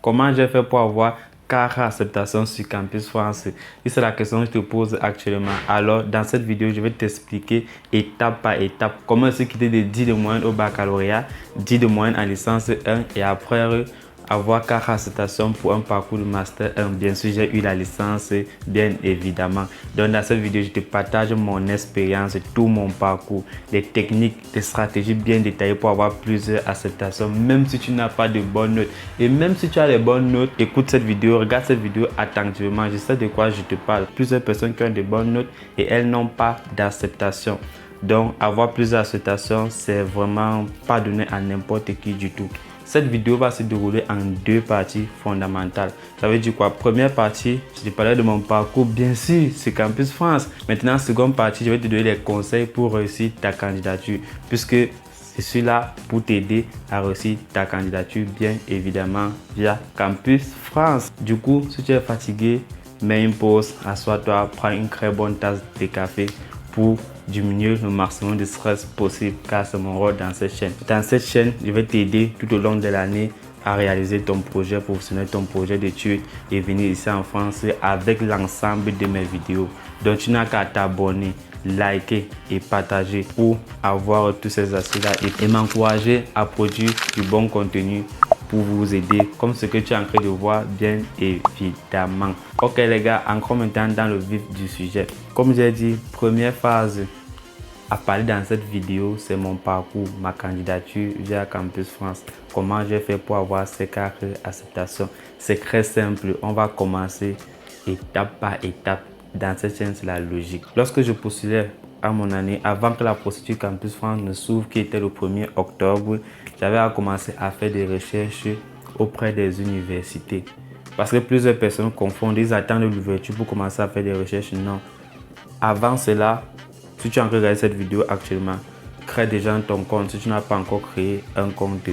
Comment j'ai fait pour avoir 4 acceptations sur Campus France? Et c'est la question que je te pose actuellement. Alors, dans cette vidéo, je vais t'expliquer étape par étape comment se quitter de 10 de moyenne au baccalauréat, 10 de moyenne en licence 1 et après avoir 4 acceptations pour un parcours de master 1. Bien sûr, j'ai eu la licence, bien évidemment. Donc, dans cette vidéo, je te partage mon expérience, tout mon parcours, les techniques, des stratégies bien détaillées pour avoir plusieurs acceptations, même si tu n'as pas de bonnes notes. Et même si tu as les bonnes notes, écoute cette vidéo, regarde cette vidéo attentivement. Je sais de quoi je te parle. Plusieurs personnes qui ont de bonnes notes et elles n'ont pas d'acceptation. Donc, avoir plusieurs acceptations, c'est vraiment pas donné à n'importe qui du tout. Cette vidéo va se dérouler en 2 parties fondamentales. Ça veut dire quoi? Première partie, je te parlais de mon parcours, bien sûr, sur Campus France. Maintenant, seconde partie, je vais te donner les conseils pour réussir ta candidature. Puisque je suis là pour t'aider à réussir ta candidature, bien évidemment, via Campus France. Du coup, si tu es fatigué, mets une pause, assois-toi, prends une très bonne tasse de café pour diminuer le maximum de stress possible, car c'est mon rôle dans cette chaîne. Dans cette chaîne, je vais t'aider tout au long de l'année à réaliser ton projet professionnel, ton projet d'études et venir ici en France avec l'ensemble de mes vidéos. Donc tu n'as qu'à t'abonner, liker et partager pour avoir tous ces astuces-là et m'encourager à produire du bon contenu pour vous aider, comme ce que tu es en train de voir, bien évidemment. Ok les gars, encore maintenant dans le vif du sujet. Comme j'ai dit, première phase à parler dans cette vidéo, c'est mon parcours, ma candidature via Campus France. Comment j'ai fait pour avoir ces 4 acceptations. C'est très simple, on va commencer étape par étape. Dans cette chaîne, c'est la logique. Lorsque je postulais à mon année, avant que la procédure Campus France ne s'ouvre, qui était le 1er octobre, j'avais commencé à faire des recherches auprès des universités. Parce que plusieurs personnes confondent, ils attendent l'ouverture pour commencer à faire des recherches. Non. Avant cela, si tu es en train de regarder cette vidéo actuellement, crée déjà ton compte si tu n'as pas encore créé un compte.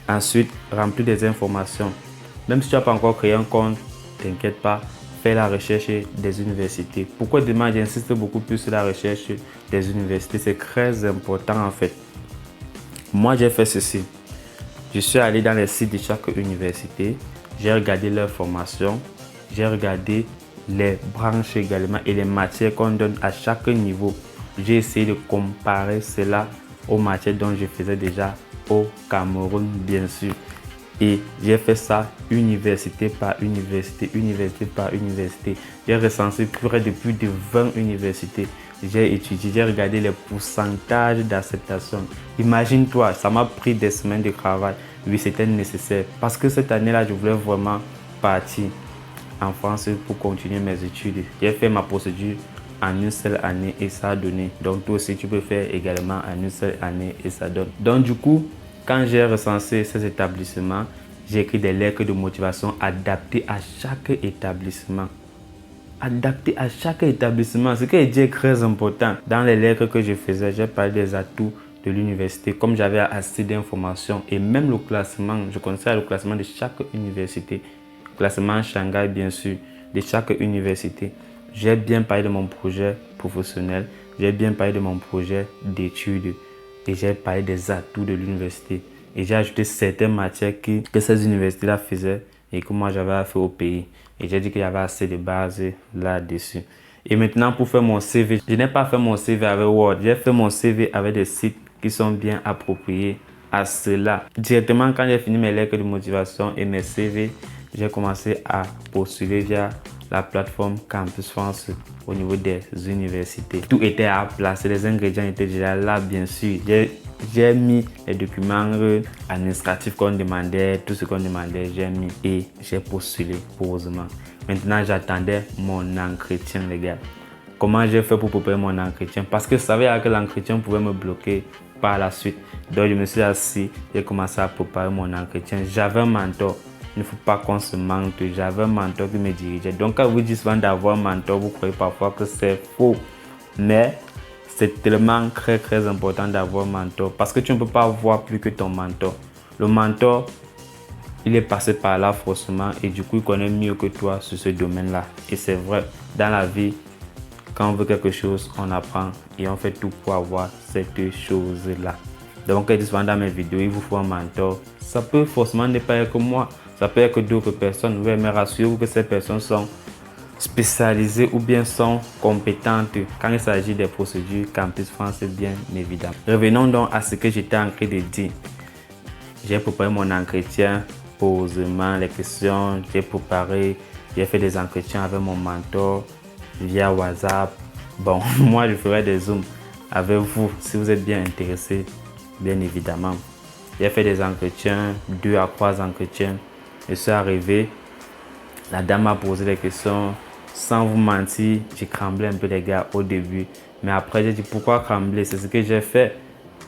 Ensuite, remplis des informations. Même si tu n'as pas encore créé un compte, t'inquiète pas, fais la recherche des universités. Pourquoi demain j'insiste beaucoup plus sur la recherche des universités? C'est très important en fait. Moi j'ai fait ceci. Je suis allé dans les sites de chaque université, j'ai regardé leur formation, j'ai regardé les branches également et les matières qu'on donne à chaque niveau. J'ai essayé de comparer cela aux matières dont je faisais déjà au Cameroun, bien sûr. Et j'ai fait ça université par université, université par université. J'ai recensé près de plus de 20 universités. J'ai étudié, j'ai regardé les pourcentages d'acceptation. Imagine-toi, ça m'a pris des semaines de travail. Oui, c'était nécessaire. Parce que cette année-là, je voulais vraiment partir en France pour continuer mes études. J'ai fait ma procédure en une seule année et ça a donné. Donc toi aussi, tu peux faire également en une seule année et ça donne. Donc du coup, quand j'ai recensé ces établissements, j'ai écrit des lettres de motivation adaptées à chaque établissement. Adapté à chaque établissement, ce qui est très important. Dans les lettres que je faisais, j'ai parlé des atouts de l'université, comme j'avais assez d'informations et même le classement, je connaissais le classement de chaque université, classement Shanghai bien sûr, de chaque université. J'ai bien parlé de mon projet professionnel, j'ai bien parlé de mon projet d'études et j'ai parlé des atouts de l'université. Et j'ai ajouté certaines matières que ces universités-là faisaient et que moi j'avais à faire au pays. Et j'ai dit qu'il y avait assez de bases là-dessus. Et maintenant pour faire mon CV, je n'ai pas fait mon CV avec Word, j'ai fait mon CV avec des sites qui sont bien appropriés à cela. Directement quand j'ai fini mes lettres de motivation et mes CV, j'ai commencé à postuler via la plateforme Campus France au niveau des universités. Tout était à placer, les ingrédients étaient déjà là bien sûr. J'ai mis les documents administratifs qu'on demandait, tout ce qu'on demandait, j'ai mis et j'ai postulé posément. Maintenant, j'attendais mon entretien, les gars. Comment j'ai fait pour préparer mon entretien? Parce que je savais que l'entretien pouvait me bloquer par la suite. Donc, je me suis assis, j'ai commencé à préparer mon entretien. J'avais un mentor. Il ne faut pas qu'on se mente. J'avais un mentor qui me dirigeait. Donc, quand vous dites souvent d'avoir un mentor, vous croyez parfois que c'est faux. Mais c'est tellement très important d'avoir un mentor parce que tu ne peux pas voir plus que ton mentor. Le mentor, il est passé par là forcément et du coup, il connaît mieux que toi sur ce domaine-là. Et c'est vrai, dans la vie, quand on veut quelque chose, on apprend et on fait tout pour avoir cette chose-là. Donc, je dis souvent dans mes vidéos, il vous faut un mentor. Ça peut forcément ne pas être que moi. Ça peut être d'autres personnes, oui, mais rassurez-vous que ces personnes sont spécialisées ou bien sont compétentes quand il s'agit des procédures Campus France, bien évidemment. Revenons donc à ce que j'étais en train de dire. J'ai préparé mon entretien, posément les questions, j'ai fait des entretiens avec mon mentor via WhatsApp. Bon, moi je ferai des zooms avec vous si vous êtes bien intéressé, bien évidemment. J'ai fait des entretiens, 2 à 3 entretiens. Je suis arrivé, la dame m'a posé des questions. Sans vous mentir, j'ai tremblé un peu les gars au début. Mais après j'ai dit pourquoi trembler, c'est ce que j'ai fait.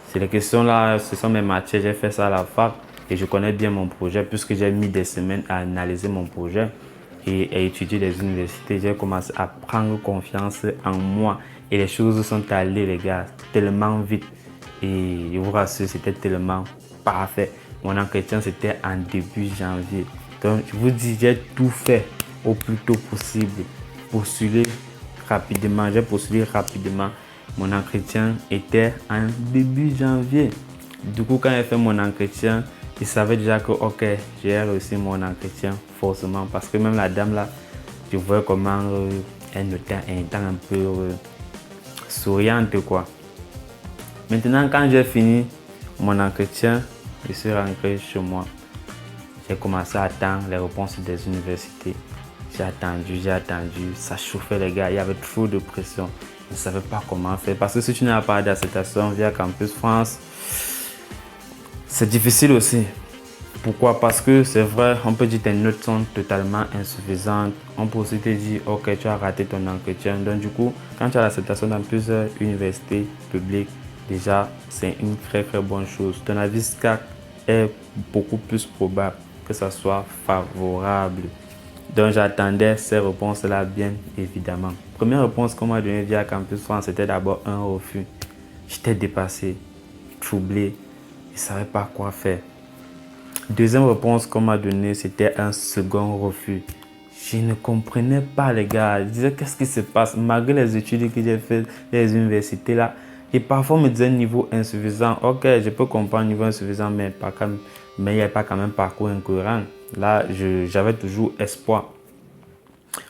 C'est les questions là, ce sont mes matières, j'ai fait ça à la fac. Et je connais bien mon projet puisque j'ai mis des semaines à analyser mon projet et à étudier les universités. J'ai commencé à prendre confiance en moi. Et les choses sont allées les gars tellement vite. Et je vous rassure, c'était tellement parfait. Mon entretien, c'était en début janvier. Donc, je vous dis, j'ai tout fait au plus tôt possible. Postuler rapidement. J'ai postulé rapidement. Mon entretien était en début janvier. Du coup, quand j'ai fait mon entretien, je savais déjà que, ok, j'ai réussi mon entretien forcément. Parce que même la dame là, je voyais comment elle était un peu souriante, quoi. Maintenant, quand j'ai fini mon entretien, je suis rentré chez moi. J'ai commencé à attendre les réponses des universités. J'ai attendu. Ça chauffait les gars. Il y avait trop de pression. Je ne savais pas comment faire. Parce que si tu n'as pas d'acceptation via Campus France, c'est difficile aussi. Pourquoi? Parce que c'est vrai, on peut dire que tes notes sont totalement insuffisantes. On peut aussi te dire, ok, tu as raté ton entretien. Donc du coup, quand tu as l'acceptation dans plusieurs universités publiques, déjà, c'est une très bonne chose. Ton avis SCAC est beaucoup plus probable que ça soit favorable. Donc j'attendais ces réponses-là, bien évidemment. Première réponse qu'on m'a donnée via Campus France, c'était d'abord un refus. J'étais dépassé, troublé, je ne savais pas quoi faire. Deuxième réponse qu'on m'a donnée, c'était un second refus. Je ne comprenais pas les gars. Je disais qu'est-ce qui se passe malgré les études que j'ai faites, les universités là. Et parfois on me disait niveau insuffisant. Ok, je peux comprendre niveau insuffisant, mais il n'y a pas quand même parcours incohérent. Là, j'avais toujours espoir.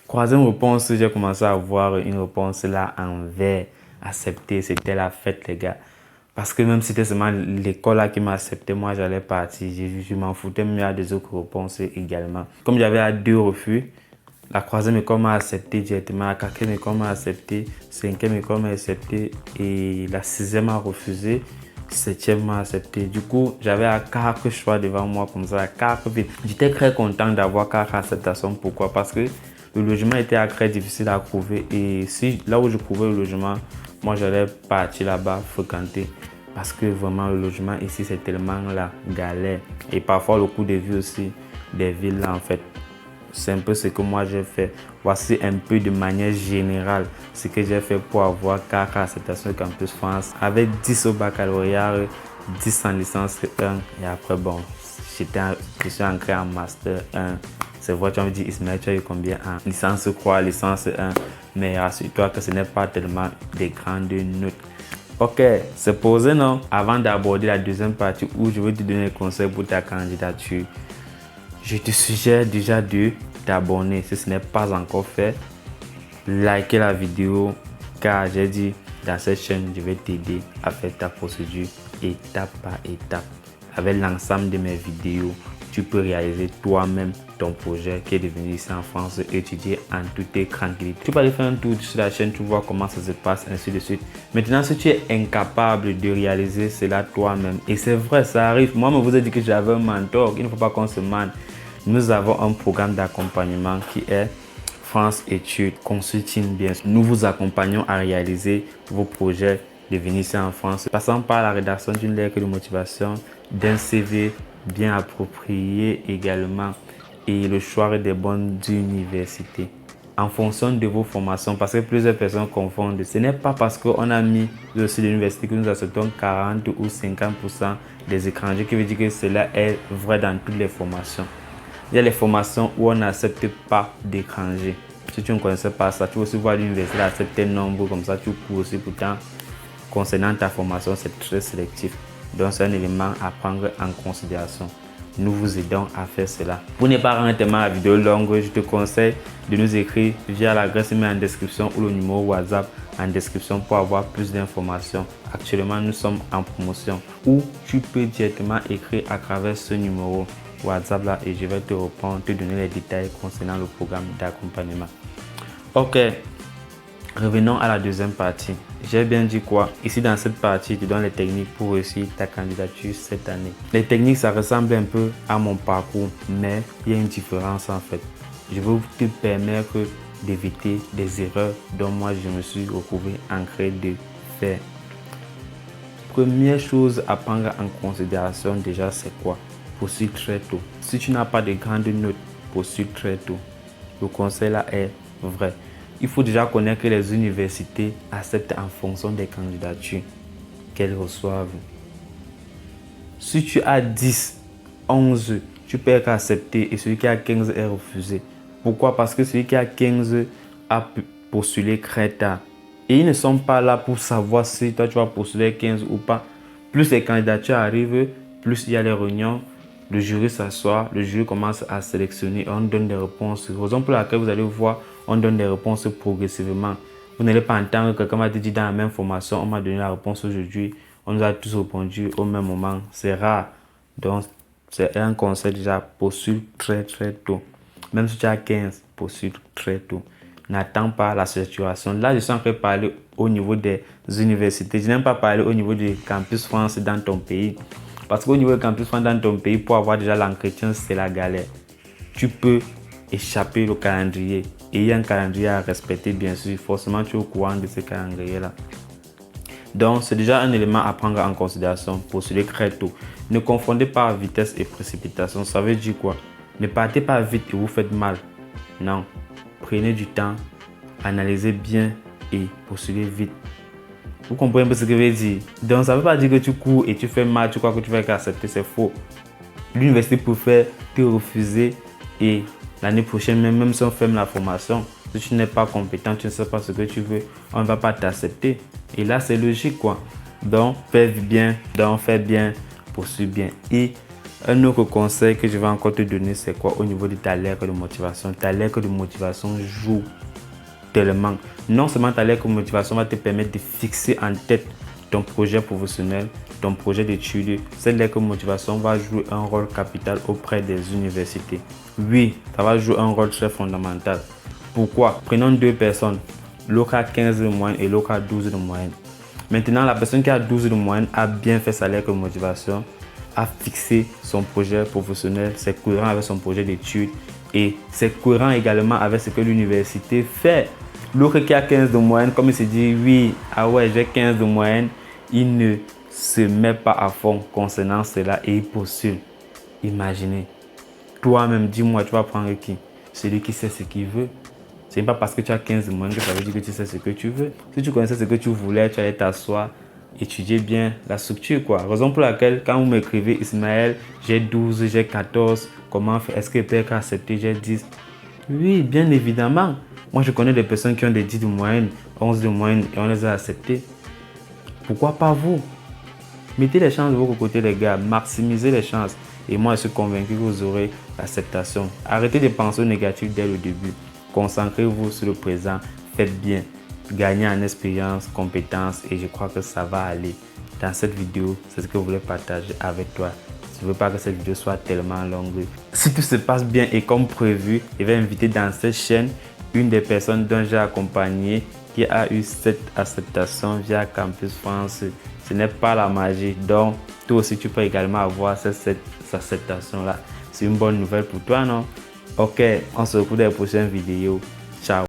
Troisième réponse, j'ai commencé à avoir une réponse là en vert. Accepté, c'était la fête les gars. Parce que même si c'était seulement l'école là qui m'a accepté, moi j'allais partir. Je m'en foutais, mais il y a des autres réponses également. Comme j'avais 2 refus, la 3e école m'a accepté directement, la 4e école m'a accepté, 5e école m'a accepté et la 6e m'a refusé, 7e m'a accepté. Du coup, j'avais 4 choix devant moi comme ça, 4 villes. J'étais très content d'avoir 4 acceptations. Pourquoi? Parce que le logement était très difficile à trouver et si là où je trouvais le logement, moi j'allais partir là-bas fréquenter. Parce que vraiment le logement ici c'est tellement la galère et parfois le coût de vie aussi des villes là en fait. C'est un peu ce que moi j'ai fait. Voici un peu de manière générale ce que j'ai fait pour avoir 4 acceptations Campus France avec 10 au baccalauréat, 10 en licence 1 et après bon, je suis entré en master 1. C'est vrai, tu me dis Ismaël, tu as eu combien en licence 3, licence 1, mais rassure-toi que ce n'est pas tellement des grandes notes. Ok, c'est posé non? Avant d'aborder la deuxième partie où je vais te donner des conseils pour ta candidature, je te suggère déjà de t'abonner si ce n'est pas encore fait. Likez la vidéo car j'ai dit dans cette chaîne, je vais t'aider à faire ta procédure étape par étape. Avec l'ensemble de mes vidéos, tu peux réaliser toi-même ton projet qui est de venir ici en France étudier en toute tranquillité. Tu peux aller faire un tour sur la chaîne, tu vois comment ça se passe, ainsi de suite. Maintenant, si tu es incapable de réaliser cela toi-même, et c'est vrai, ça arrive. Moi, je vous ai dit que j'avais un mentor, il ne faut pas qu'on se mente. Nous avons un programme d'accompagnement qui est France Études Consulting bien. Nous vous accompagnons à réaliser vos projets de venir ici en France, passant par la rédaction d'une lettre de motivation, d'un CV bien approprié également et le choix des bonnes universités en fonction de vos formations, parce que plusieurs personnes confondent. Ce n'est pas parce qu'on a mis le site de l'université que nous acceptons 40 ou 50% des étrangers qui veut dire que cela est vrai dans toutes les formations. Il y a les formations où on n'accepte pas d'étrangers. Si tu ne connaissais pas ça, tu vas aussi voir l'université accepter nombre comme ça, tu cours aussi. Pourtant, concernant ta formation, c'est très sélectif. Donc, c'est un élément à prendre en considération. nous vous aidons à faire cela. Pour ne pas rendre tellement la vidéo longue, je te conseille de nous écrire via l'adresse email en description ou le numéro WhatsApp en description pour avoir plus d'informations. Actuellement, nous sommes en promotion ou tu peux directement écrire à travers ce numéro WhatsApp là et je vais te répondre, te donner les détails concernant le programme d'accompagnement. Ok, revenons à la deuxième partie. J'ai bien dit quoi? Ici dans cette partie, je te donne les techniques pour réussir ta candidature cette année. Les techniques, ça ressemble un peu à mon parcours, mais il y a une différence en fait. Je veux te permettre d'éviter des erreurs dont moi je me suis retrouvé en train de faire. Première chose à prendre en considération déjà, c'est quoi? Postule très tôt. Si tu n'as pas de grandes notes, postule très tôt. Le conseil là est vrai. Il faut déjà connaître que les universités acceptent en fonction des candidatures qu'elles reçoivent. Si tu as 10, 11, tu peux être accepté et celui qui a 15 est refusé. Pourquoi? Parce que celui qui a 15 a postulé très tard. Et ils ne sont pas là pour savoir si toi tu vas postuler 15 ou pas. Plus les candidatures arrivent, plus il y a les réunions. Le jury s'assoit, le jury commence à sélectionner, on donne des réponses. Raison pour laquelle vous allez voir, on donne des réponses progressivement. Vous n'allez pas entendre que quelqu'un m'a dit dans la même formation, on m'a donné la réponse aujourd'hui, on nous a tous répondu au même moment. C'est rare. Donc, c'est un conseil déjà, postule très tôt. Même si tu as 15, postule très tôt. N'attends pas la saturation. Là, je suis en train de parler au niveau des universités. Je n'aime pas parler au niveau du campus France dans ton pays. Parce qu'au niveau du campus France dans ton pays, pour avoir déjà l'entretien, c'est la galère. Tu peux échapper le calendrier. Et il y a un calendrier à respecter, bien sûr. Forcément, tu es au courant de ce calendrier-là. Donc, c'est déjà un élément à prendre en considération. Postuler très tôt. Ne confondez pas vitesse et précipitation. Ça veut dire quoi? Ne partez pas vite et vous faites mal. Non. Prenez du temps, analysez bien et postulez vite. Vous comprenez un peu ce que je veux dire? Donc, ça ne veut pas dire que tu cours et tu fais mal, tu crois que tu vas être accepté, c'est faux. L'université préfère te refuser et l'année prochaine, même si on ferme la formation, si tu n'es pas compétent, tu ne sais pas ce que tu veux, on ne va pas t'accepter. Et là, c'est logique, quoi. Donc, fais bien, postule bien. Et un autre conseil que je vais encore te donner, c'est quoi au niveau de ta lettre de motivation? Ta lettre de motivation joue tellement. Non seulement ta lettre de motivation va te permettre de fixer en tête ton projet professionnel, ton projet d'études. Cette lettre de motivation va jouer un rôle capital auprès des universités. Oui, ça va jouer un rôle très fondamental. Pourquoi? Prenons deux personnes, l'autre a 15 de moyenne et l'autre a 12 de moyenne. Maintenant, la personne qui a 12 de moyenne a bien fait sa lettre de motivation, a fixé son projet professionnel, c'est cohérent avec son projet d'études et c'est cohérent également avec ce que l'université fait. L'autre qui a 15 de moyenne, comme il se dit, oui, ah ouais, j'ai 15 de moyenne, il ne se met pas à fond concernant cela et il postule. Imaginez, toi-même, dis-moi, tu vas prendre qui? Celui qui sait ce qu'il veut. Ce n'est pas parce que tu as 15 de moyenne que ça veut dire que tu sais ce que tu veux. Si tu connaissais ce que tu voulais, tu allais t'asseoir, étudier bien la structure, quoi. Raison pour laquelle, quand vous m'écrivez, Ismaël, j'ai 12, j'ai 14, comment faire? Est-ce que je peux être accepté? J'ai 10. Oui, bien évidemment. Moi, je connais des personnes qui ont des 10 de moyenne, 11 de moyenne et on les a acceptés. Pourquoi pas vous? Mettez les chances de votre côté, les gars. Maximisez les chances. Et moi, je suis convaincu que vous aurez l'acceptation. Arrêtez de penser au négatif dès le début. Concentrez-vous sur le présent. Faites bien. Gagnez en expérience, compétences et je crois que ça va aller. Dans cette vidéo, c'est ce que je voulais partager avec toi. Je ne veux pas que cette vidéo soit tellement longue. Si tout se passe bien et comme prévu, je vais inviter dans cette chaîne une des personnes dont j'ai accompagné qui a eu cette acceptation via Campus France. Ce n'est pas la magie. Donc, toi aussi, tu peux également avoir cette acceptation-là. C'est une bonne nouvelle pour toi, non? Ok, on se retrouve dans les prochaines vidéos.